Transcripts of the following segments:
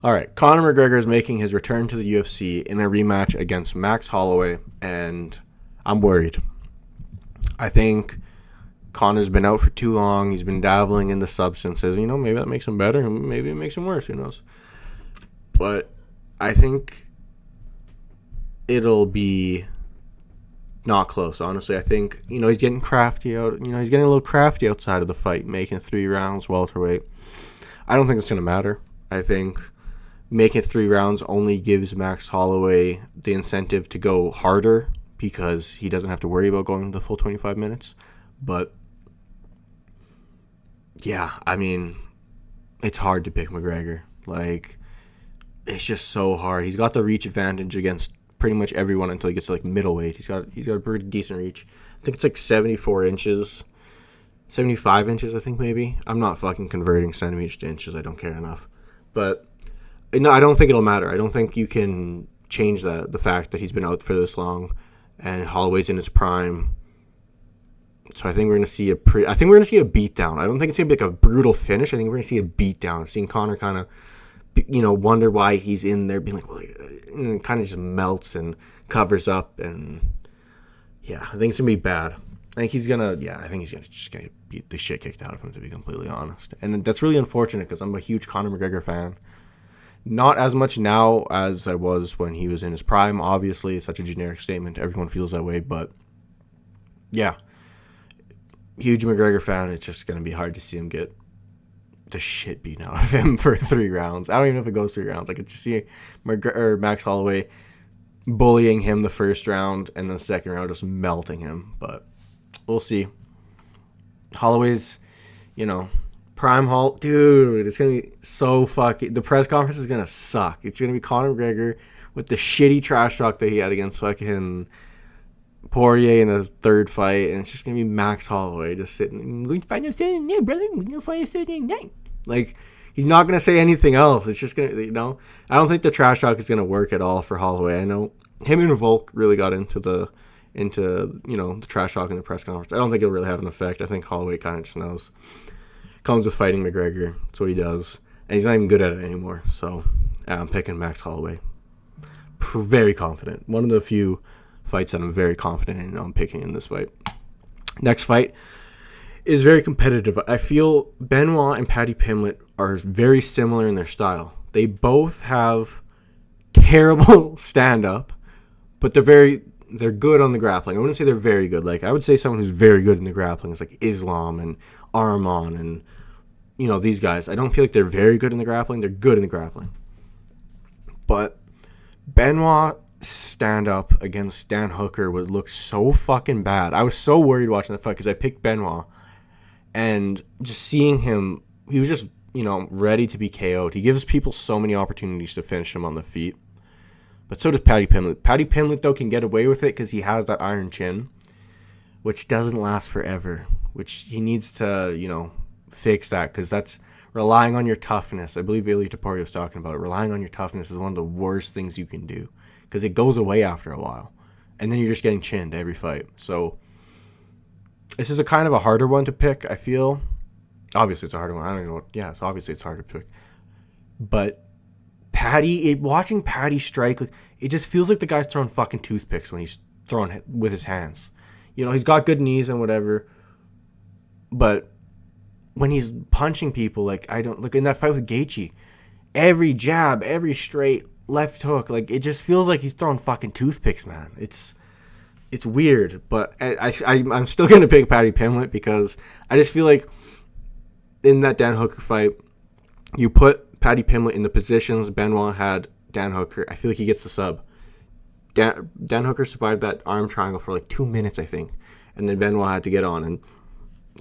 All right, Conor McGregor is making his return to the UFC in a rematch against Max Holloway, and I'm worried. I think Conor's been out for too long. He's been dabbling in the substances. Maybe that makes him better. Maybe it makes him worse. Who knows? But I think it'll be not close, honestly. I think, he's getting crafty out. He's getting a little crafty outside of the fight, making 3 rounds welterweight. I don't think it's going to matter. I think making it 3 rounds only gives Max Holloway the incentive to go harder because he doesn't have to worry about going the full 25 minutes. But, yeah, I mean, it's hard to pick McGregor. Like, it's just so hard. He's got the reach advantage against pretty much everyone until he gets to, like, middleweight. He's got a pretty decent reach. I think it's like 74 inches, 75 inches, I think maybe. I'm not fucking converting centimeters to inches. I don't care enough. But no, I don't think it'll matter. I don't think you can change the fact that he's been out for this long and Holloway's in his prime. So I think we're gonna see a beatdown. I don't think it's gonna be like a brutal finish. I think we're gonna see a beatdown. Seeing Conor kind of, wonder why he's in there, being like, well, and kind of just melts and covers up, and yeah, I think it's gonna be bad. I think he's gonna beat the shit kicked out of him, to be completely honest. And that's really unfortunate because I'm a huge Conor McGregor fan. Not as much now as I was when he was in his prime. Obviously, it's such a generic statement. Everyone feels that way, but yeah, huge McGregor fan. It's just gonna be hard to see him get the shit beaten out of him for 3 rounds. I don't even know if it goes 3 rounds. I could just see Max Holloway bullying him the first round and then the second round just melting him. But we'll see. Holloway's, prime Hall, dude, it's gonna be so fucking. The press conference is gonna suck. It's gonna be Conor McGregor with the shitty trash talk that he had against fucking Poirier in the third fight, and it's just gonna be Max Holloway just sitting. I'm going to find out Saturday night, brother. We're gonna find out Saturday night. Like, he's not gonna say anything else. It's just gonna, I don't think the trash talk is gonna work at all for Holloway. I know him and Volk really got into the trash talk in the press conference. I don't think it'll really have an effect. I think Holloway kind of just knows. Comes with fighting McGregor. That's what he does. And he's not even good at it anymore. So I'm picking Max Holloway. Very confident. One of the few fights that I'm very confident in. I'm picking in this fight. Next fight is very competitive. I feel Benoit and Paddy Pimblett are very similar in their style. They both have terrible stand-up, but they're good on the grappling. I wouldn't say they're very good. Like, I would say someone who's very good in the grappling is like Islam and Arman and, these guys. I don't feel like they're very good in the grappling. They're good in the grappling. But Benoit stand-up against Dan Hooker would look so fucking bad. I was so worried watching that fight because I picked Benoit. And just seeing him, he was just, ready to be KO'd. He gives people so many opportunities to finish him on the feet. But so does Paddy Pimblett. Paddy Pimblett, though, can get away with it because he has that iron chin, which doesn't last forever, which he needs to, fix that, because that's relying on your toughness. I believe Ilya Taporia was talking about it. Relying on your toughness is one of the worst things you can do because it goes away after a while, and then you're just getting chinned every fight. So this is a kind of a harder one to pick, I feel. Obviously, it's a harder one. I don't even know. So obviously it's hard to pick. But watching Paddy strike, it just feels like the guy's throwing fucking toothpicks when he's throwing with his hands. He's got good knees and whatever, but when he's punching people, I don't look in that fight with Gaethje, every jab, every straight left hook, it just feels like he's throwing fucking toothpicks, man. It's weird, but I'm still gonna pick Paddy Pimblett because I just feel like in that Dan Hooker fight, you put Paddy Pimblett in the positions Benoit had Dan Hooker. I feel like he gets the sub. Dan Hooker survived that arm triangle for 2 minutes, I think, and then Benoit had to get on and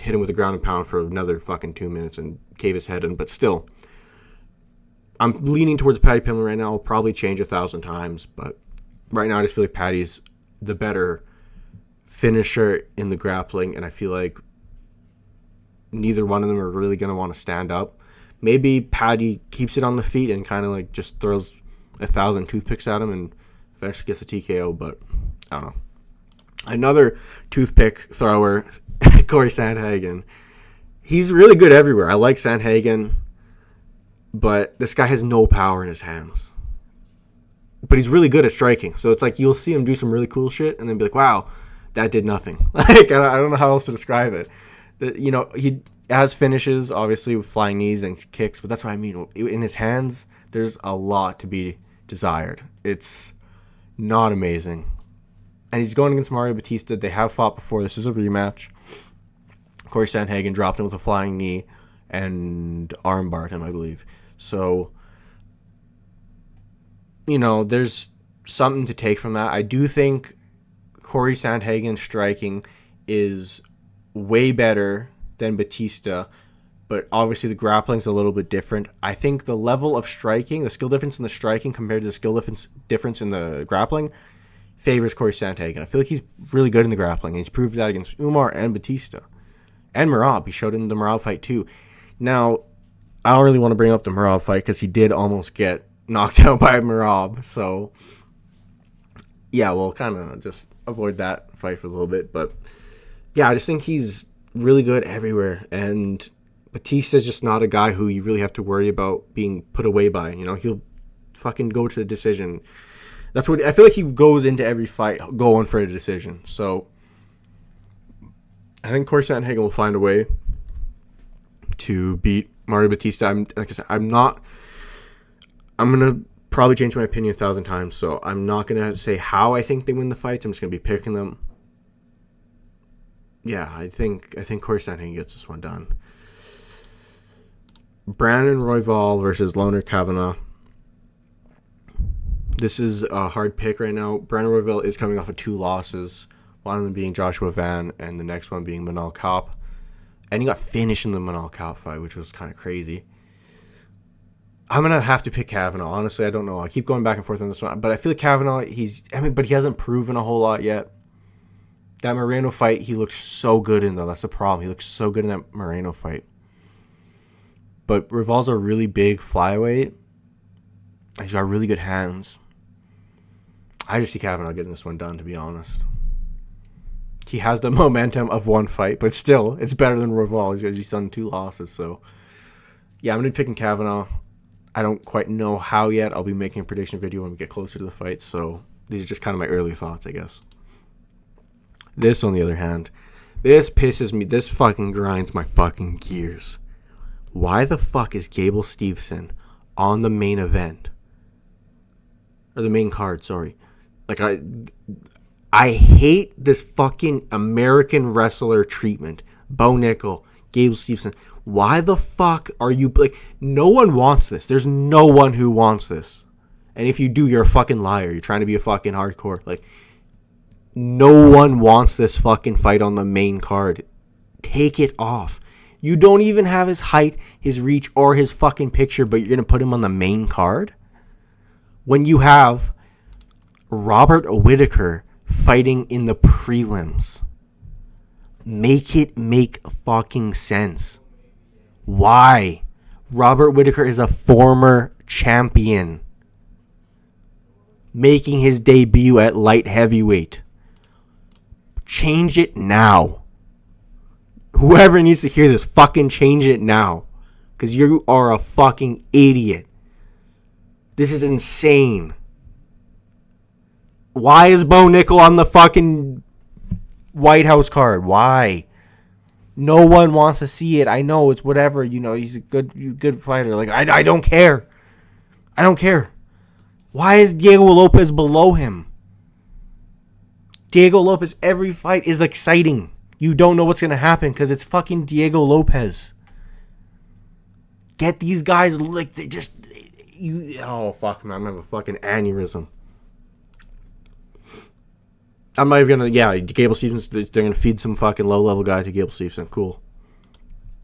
hit him with a ground and pound for another fucking 2 minutes and cave his head in. But still, I'm leaning towards Paddy Pimblett right now. I'll probably change 1,000 times, but right now I just feel like Paddy's the better finisher in the grappling, and I feel like neither one of them are really going to want to stand up. Maybe Paddy keeps it on the feet and kind of just throws 1,000 toothpicks at him and eventually gets a TKO, but I don't know. Another toothpick thrower, Corey Sandhagen. He's really good everywhere. I like Sandhagen. but this guy has no power in his hands. But he's really good at striking. So it's like you'll see him do some really cool shit and then be like, wow, that did nothing. Like, I don't know how else to describe it. He has finishes, obviously, with flying knees and kicks, but that's what I mean. In his hands, there's a lot to be desired. It's not amazing. And he's going against Mario Batista. They have fought before. This is a rematch. Corey Sandhagen dropped him with a flying knee and armbarred him, I believe. So, there's something to take from that. I do think Corey Sandhagen's striking is way better than Batista, but obviously the grappling's a little bit different. I think the level of striking, the skill difference in the striking compared to the skill difference in the grappling favors Corey Sandhagen. I feel like he's really good in the grappling, and he's proved that against Umar and Batista. And Merab. He showed it in the Merab fight too. Now, I don't really want to bring up the Merab fight because he did almost get knocked out by Merab. So, yeah, we'll kind of just avoid that fight for a little bit. But, yeah, I just think he's really good everywhere. And Batista's just not a guy who you really have to worry about being put away by. He'll fucking go to the decision. That's what I feel like he goes into every fight going for a decision. So, I think Corey Sandhagen will find a way to beat Mario Batista. I'm gonna probably change my opinion 1,000 times, so I'm not gonna say how I think they win the fights. I'm just gonna be picking them. Yeah, I think Corey Sandhagen gets this one done. Brandon Royval versus Loner Kavanagh. This is a hard pick right now. Brandon Royval is coming off of 2 losses. One of them being Joshua Van, and the next one being Manal Kape. And he got finished in the Manal Kape fight, which was kind of crazy. I'm going to have to pick Kavanagh. Honestly, I don't know. I keep going back and forth on this one. But I feel like Kavanagh, but he hasn't proven a whole lot yet. That Moreno fight, he looked so good in, though. That's the problem. He looked so good in that Moreno fight. But Royval's a really big flyweight. He's got really good hands. I just see Kavanagh getting this one done, to be honest. He has the momentum of one fight, but still, it's better than Royval. He's done 2 losses, so yeah, I'm going to be picking Kavanagh. I don't quite know how yet. I'll be making a prediction video when we get closer to the fight, so these are just kind of my early thoughts, I guess. This, on the other hand, this pisses me. This fucking grinds my fucking gears. Why the fuck is Gable Steveson on the main event? Or the main card, sorry. Like, I hate this fucking American wrestler treatment. Bo Nickel, Gable Steveson. Why the fuck are you... Like, no one wants this. There's no one who wants this. And if you do, you're a fucking liar. You're trying to be a fucking hardcore. Like, no one wants this fucking fight on the main card. Take it off. You don't even have his height, his reach, or his fucking picture, but you're going to put him on the main card? When you have Robert Whittaker fighting in the prelims. Make it make fucking sense. Why? Robert Whittaker is a former champion making his debut at light heavyweight. Change it now. Whoever needs to hear this, fucking change it now. Because you are a fucking idiot. This is insane. Why is Bo Nickel on the fucking White House card? Why? No one wants to see it. I know, it's whatever. He's a good fighter. Like, I don't care. I don't care. Why is Diego Lopez below him? Diego Lopez, every fight is exciting. You don't know what's going to happen because it's fucking Diego Lopez. Get these guys, like, they just... oh, fuck, man. I'm going to have a fucking aneurysm. I'm not even going to... Gable Steveson, they're going to feed some fucking low-level guy to Gable Steveson. Cool.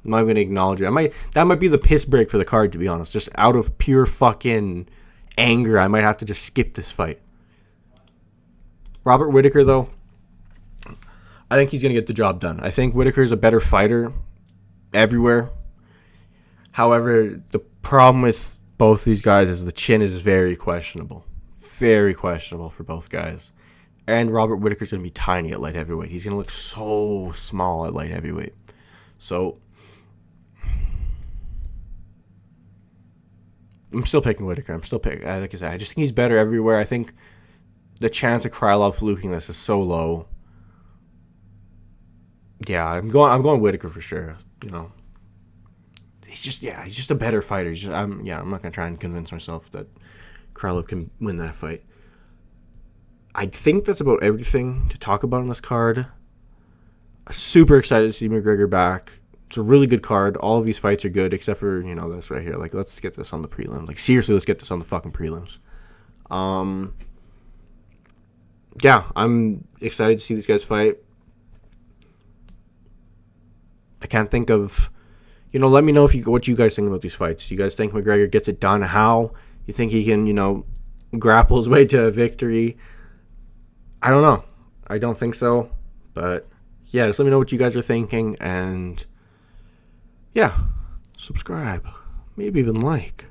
I'm not even going to acknowledge it. That might be the piss break for the card, to be honest. Just out of pure fucking anger, I might have to just skip this fight. Robert Whittaker, though, I think he's going to get the job done. I think Whittaker is a better fighter everywhere. However, the problem with both these guys is the chin is very questionable. Very questionable for both guys. And Robert Whittaker's going to be tiny at light heavyweight. He's going to look so small at light heavyweight. So, I'm still picking Whitaker. I'm still picking. Like I said, I just think he's better everywhere. I think the chance of Krylov fluking this is so low. Yeah, I'm going Whitaker for sure. You know, he's just a better fighter. I'm not gonna try and convince myself that Krylov can win that fight. I think that's about everything to talk about on this card. Super excited to see McGregor back. It's a really good card. All of these fights are good except for, this right here. Like, let's get this on the prelim. Like, seriously, let's get this on the fucking prelims. Yeah, I'm excited to see these guys fight. I can't think of, let me know what you guys think about these fights. Do you guys think McGregor gets it done? How? You think he can, grapple his way to a victory? I don't know. I don't think so. But, yeah, just let me know what you guys are thinking. And, yeah, subscribe. Maybe even like.